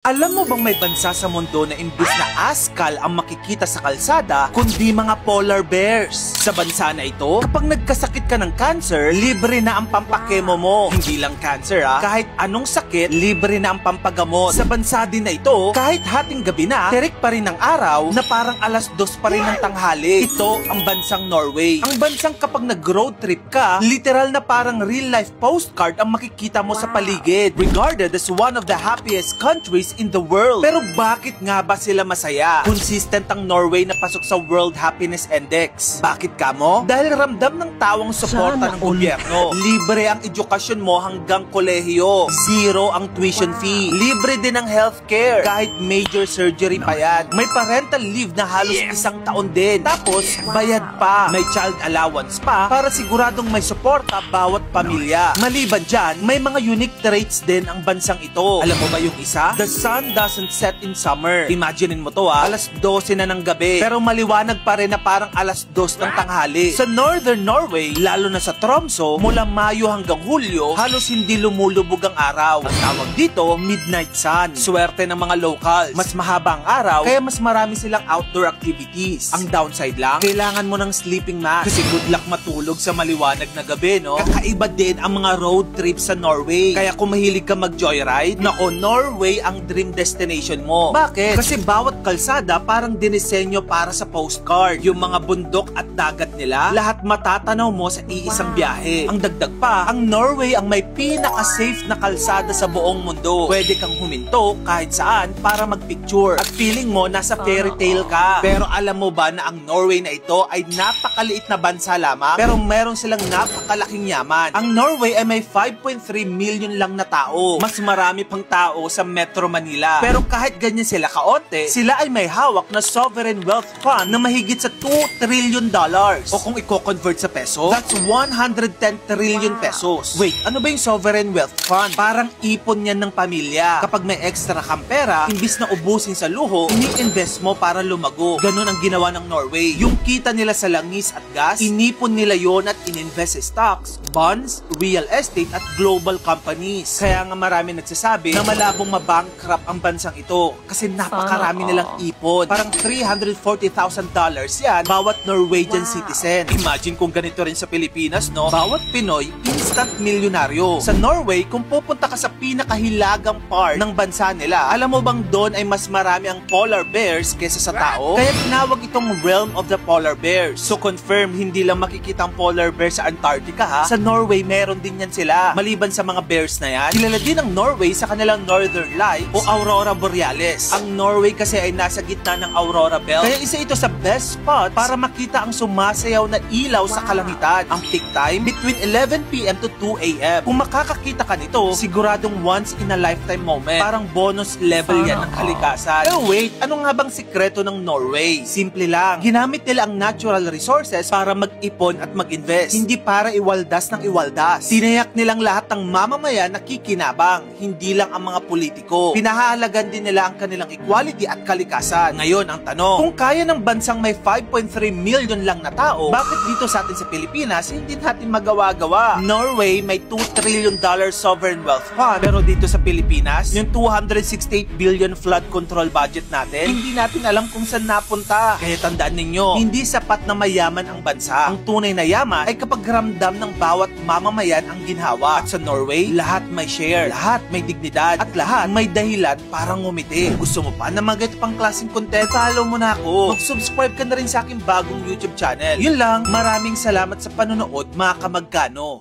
Alam mo bang may bansa sa mundo na imbis na askal ang makikita sa kalsada, kundi mga polar bears? Sa bansa na ito, kapag nagkasakit ka ng cancer, libre na ang pampakemo mo. Hindi lang cancer kahit anong sakit, libre na ang pampagamot. Sa bansa din na ito, kahit hating gabi na, terik pa rin ang araw na parang 2:00 pa rin ng tanghali. Ito ang bansang Norway. Ang bansang kapag nag-road trip ka, literal na parang real-life postcard ang makikita mo sa paligid. Regarded as one of the happiest countries in the world. Pero bakit nga ba sila masaya? Consistent ang Norway na pasok sa World Happiness Index. Bakit kamo? Dahil ramdam ng tawang suporta ng gobyerno. Libre ang edukasyon mo hanggang kolehiyo. Zero ang tuition fee. Libre din ang healthcare. Kahit major surgery pa yan. May parental leave na halos 1 taon din. Tapos, bayad pa. May child allowance pa para siguradong may suporta bawat pamilya. Maliban dyan, may mga unique traits din ang bansang ito. Alam mo ba yung isa? The sun doesn't set in summer. Imaginein mo to 12:00 na ng gabi. Pero maliwanag pa rin na parang 2:00 ng tanghali. Sa Northern Norway, lalo na sa Tromso, mula Mayo hanggang Hulyo, halos hindi lumulubog ang araw. Ang tawag dito, midnight sun. Swerte ng mga locals. Mas mahaba ang araw, kaya mas marami silang outdoor activities. Ang downside lang, kailangan mo ng sleeping mask. Kasi good luck matulog sa maliwanag na gabi, no? Kakaiba din ang mga road trips sa Norway. Kaya kung mahilig ka mag-joyride, nako, Norway ang dream destination mo. Bakit? Kasi bawat kalsada parang dinisenyo para sa postcard. Yung mga bundok at dagat nila, lahat matatanaw mo sa iisang biyahe. Ang dagdag pa, ang Norway ang may pinaka-safe na kalsada sa buong mundo. Pwede kang huminto kahit saan para magpicture. At feeling mo nasa fairy tale ka. Pero alam mo ba na ang Norway na ito ay napakaliit na bansa lamang? Pero meron silang napakalaking yaman. Ang Norway ay may 5.3 million lang na tao. Mas marami pang tao sa Metro Manila. Pero kahit ganyan sila kaonte, sila ay may hawak na sovereign wealth fund na mahigit sa $2 trillion. O kung i-convert sa peso, that's 110 trillion pesos. Wait, ano ba yung sovereign wealth fund? Parang ipon yan ng pamilya. Kapag may extra kang pera, imbis na ubusin sa luho, ini-invest mo para lumago. Ganun ang ginawa ng Norway. Yung kita nila sa langis at gas, inipon nila yon at ininvest sa stocks, bonds, real estate at global companies. Kaya nga marami nagsasabi na malabong mabankrupt ang bansang ito kasi napakarami nilang ipon. Parang $340,000 yan bawat Norwegian citizen. Imagine kung ganito rin sa Pilipinas, no? Bawat Pinoy, instant milyonaryo. Sa Norway, kung pupunta ka sa pinakahilagang part ng bansa nila, alam mo bang doon ay mas marami ang polar bears kesa sa tao? Kaya tinawag itong realm of the polar bears. So confirm, hindi lang makikita ang polar bears sa Antarctica Sa Norway, meron din yan sila. Maliban sa mga bears na yan, kilala din ang Norway sa kanilang Northern Lights o Aurora Borealis. Ang Norway kasi ay nasa gitna ng Aurora Belt. Kaya isa ito sa best spot para makita ang sumasayaw na ilaw sa kalangitan. Ang peak time, between 11 PM to 2 AM. Kung makakakita ka nito, siguradong once in a lifetime moment. Parang bonus level yan ng kalikasan. Pero wait, ano nga bang sikreto ng Norway? Simple lang. Ginamit nila ang natural resources para mag-ipon at mag-invest. Hindi para iwaldas ng iwaldas. Tinayak nilang lahat ng mamamayan na kikinabang. Hindi lang ang mga politiko. Pinahahalagan din nila ang kanilang equality at kalikasan. Ngayon, ang tanong, kung kaya ng bansang may 5.3 million lang na tao, bakit dito sa atin sa Pilipinas, hindi natin magawa-gawa? Norway may $2 trillion sovereign wealth fund. Pero dito sa Pilipinas, yung 268 billion flood control budget natin, hindi natin alam kung saan napunta. Kaya tandaan ninyo, hindi sapat na mayaman ang bansa. Ang tunay na yaman ay kapag ramdam ng bawat mamamayan ang ginhawa. At sa Norway, lahat may share, lahat may dignidad, at lahat may dahilan para ngumiti. Gusto mo pa na mga pang klaseng content? Follow mo na ako. Mag-subscribe ka na rin sa aking bagong YouTube channel. Yun lang, maraming salamat sa panonood mga kamagkano.